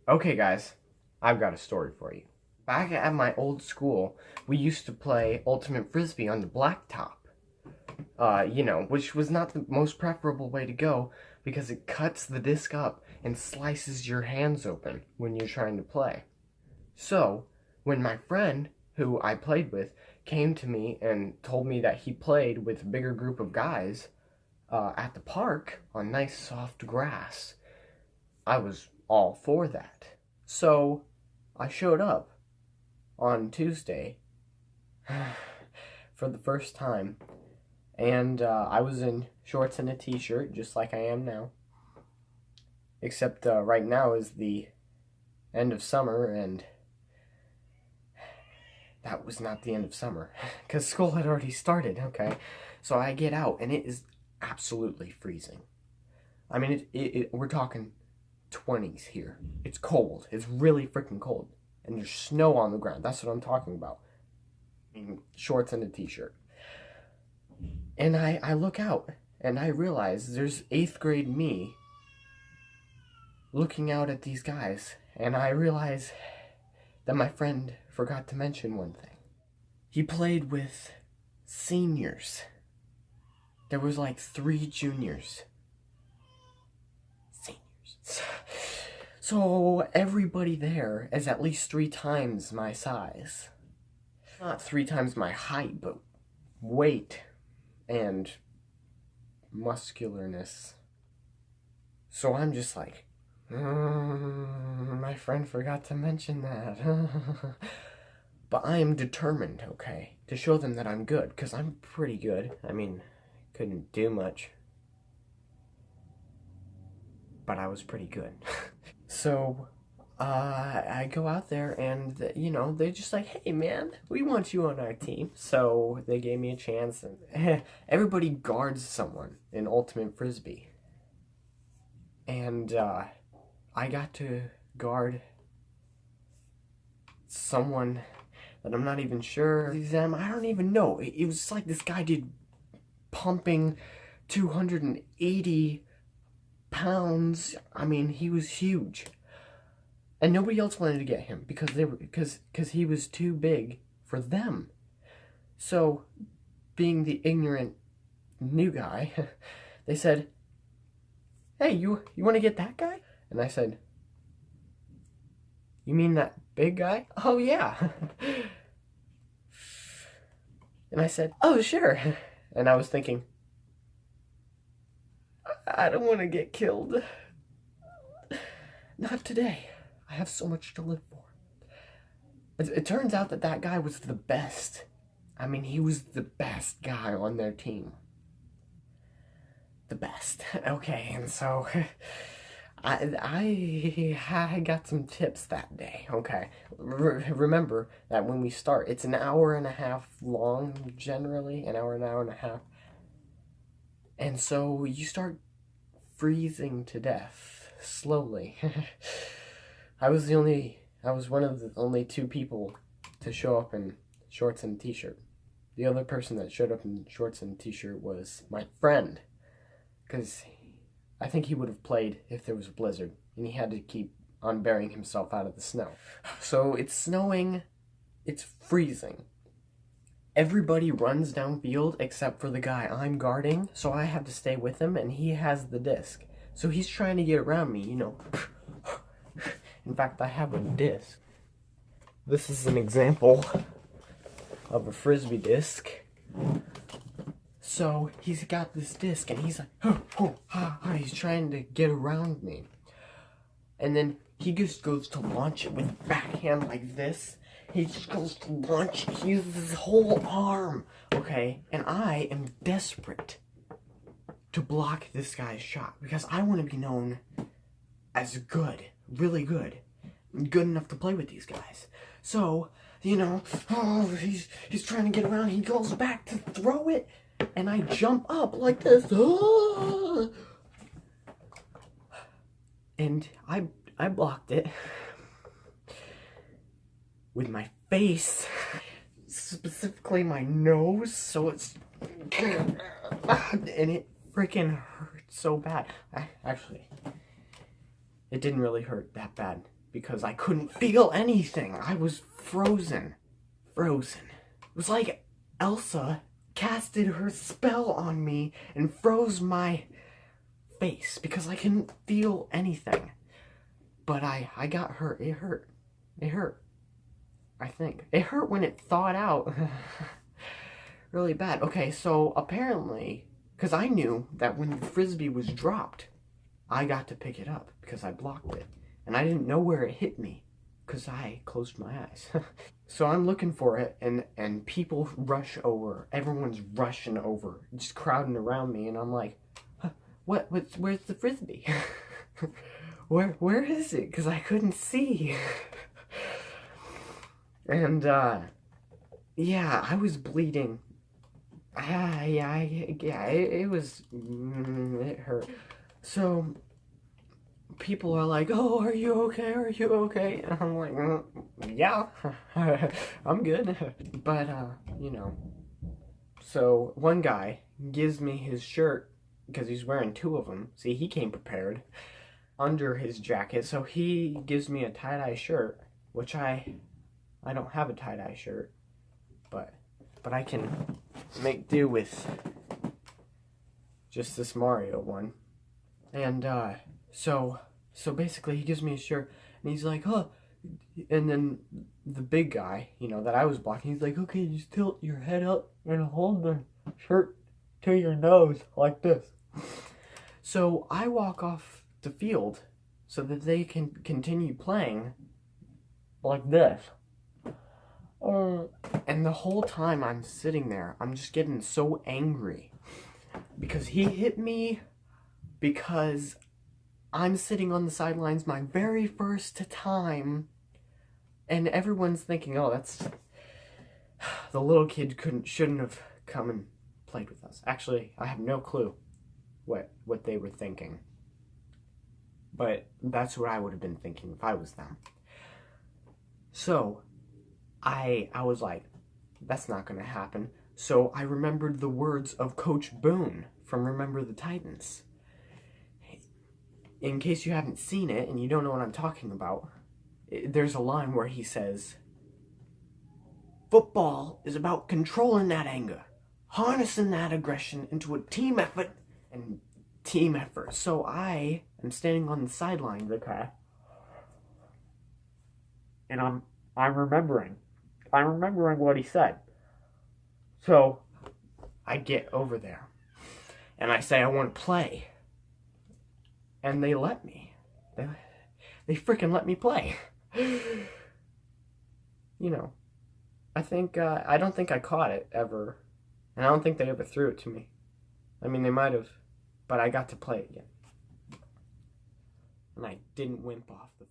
Okay, guys, I've got a story for you. Back at my old school, we used to play Ultimate Frisbee on the blacktop. Which was not the most preferable way to go because it cuts the disc up and slices your hands open when you're trying to play. So, when my friend, who I played with, came to me and told me that he played with a bigger group of guys at the park on nice soft grass, I was all for that. So, I showed up on Tuesday for the first time, and I was in shorts and a t-shirt, just like I am now. Except right now is the end of summer, and that was not the end of summer, because school had already started, okay? So I get out, and it is absolutely freezing. I mean, we're talking 20s here. It's cold. It's really freaking cold. And there's snow on the ground. That's what I'm talking about. I mean, shorts and a t-shirt. And I look out, and I realize there's 8th grade me looking out at these guys, and I realize that my friend forgot to mention one thing. He played with seniors. There was like 3 juniors. Seniors. So everybody there is at least 3 times my size. Not 3 times my height, but weight and muscularness. So I'm just like, my friend forgot to mention that. But I am determined, okay, to show them that I'm good, because I'm pretty good. I mean, couldn't do much, but I was pretty good. So, I go out there and, they're just like, hey man, we want you on our team. So they gave me a chance, and everybody guards someone in Ultimate Frisbee. And, I got to guard someone that I'm not even sure. I don't even know. It was like this guy did pumping 280 pounds. I mean, he was huge. And nobody else wanted to get him because he was too big for them. So, being the ignorant new guy, they said, hey, you want to get that guy? And I said, you mean that big guy? Oh, yeah. And I said, oh, sure. And I was thinking, I don't want to get killed. Not today. I have so much to live for. It turns out that guy was the best. I mean, he was the best guy on their team. The best. Okay, and so I got some tips that day. Okay, remember that when we start, it's an hour and a half long, generally, an hour and a half. And so you start freezing to death slowly. I was one of the only 2 people to show up in shorts and a t-shirt. The other person that showed up in shorts and a t-shirt was my friend, because I think he would have played if there was a blizzard, and he had to keep on burying himself out of the snow. So it's snowing, it's freezing. Everybody runs downfield except for the guy I'm guarding, so I have to stay with him, and he has the disc. So he's trying to get around me, In fact, I have a disc. This is an example of a Frisbee disc. So he's got this disc, and he's like, he's trying to get around me. And then he just goes to launch it with backhand like this. He just goes to launch. He uses his whole arm, okay? And I am desperate to block this guy's shot because I want to be known as good, really good enough to play with these guys. So, he's trying to get around. He goes back to throw it, and I jump up like this. And I blocked it with my face, specifically my nose, so it's, and it freaking hurt so bad. Actually, it didn't really hurt that bad. because I couldn't feel anything. I was frozen. Frozen. It was like Elsa casted her spell on me and froze my face because I couldn't feel anything. But I got hurt. It hurt. It hurt. I think. It hurt when it thawed out. Really bad. Okay, so apparently, because I knew that when the Frisbee was dropped, I got to pick it up because I blocked it. And I didn't know where it hit me because I closed my eyes. So I'm looking for it, and people rush over. Everyone's rushing over, just crowding around me, and I'm like, huh, where's the Frisbee? Where is it? Because I couldn't see. And, yeah, I was bleeding. Yeah, it was, it hurt. So, people are like, oh, are you okay? Are you okay? And I'm like, yeah, I'm good. But, you know, so one guy gives me his shirt because he's wearing two of them. See, he came prepared under his jacket. So he gives me a tie-dye shirt, which I don't have a tie-dye shirt, but I can make do with just this Mario one. And, so basically he gives me a shirt, and he's like, huh, and then the big guy, you know, that I was blocking, he's like, okay, just tilt your head up and hold the shirt to your nose like this. So I walk off the field so that they can continue playing like this. And the whole time I'm sitting there, I'm just getting so angry because he hit me, because I'm sitting on the sidelines my very first time, and everyone's thinking, oh, that's, the little kid shouldn't have come and played with us. Actually, I have no clue what they were thinking, but that's what I would have been thinking if I was them. So I was like, that's not gonna happen. So I remembered the words of Coach Boone from Remember the Titans. In case you haven't seen it and you don't know what I'm talking about, there's a line where he says, football is about controlling that anger, harnessing that aggression into a team effort, and team effort. So I am standing on the sideline, okay, and I'm remembering what he said. So I get over there and I say I want to play. And they let me. They freaking let me play. You know, I don't think I caught it ever. And I don't think they ever threw it to me. I mean, they might have, but I got to play again. And I didn't wimp off the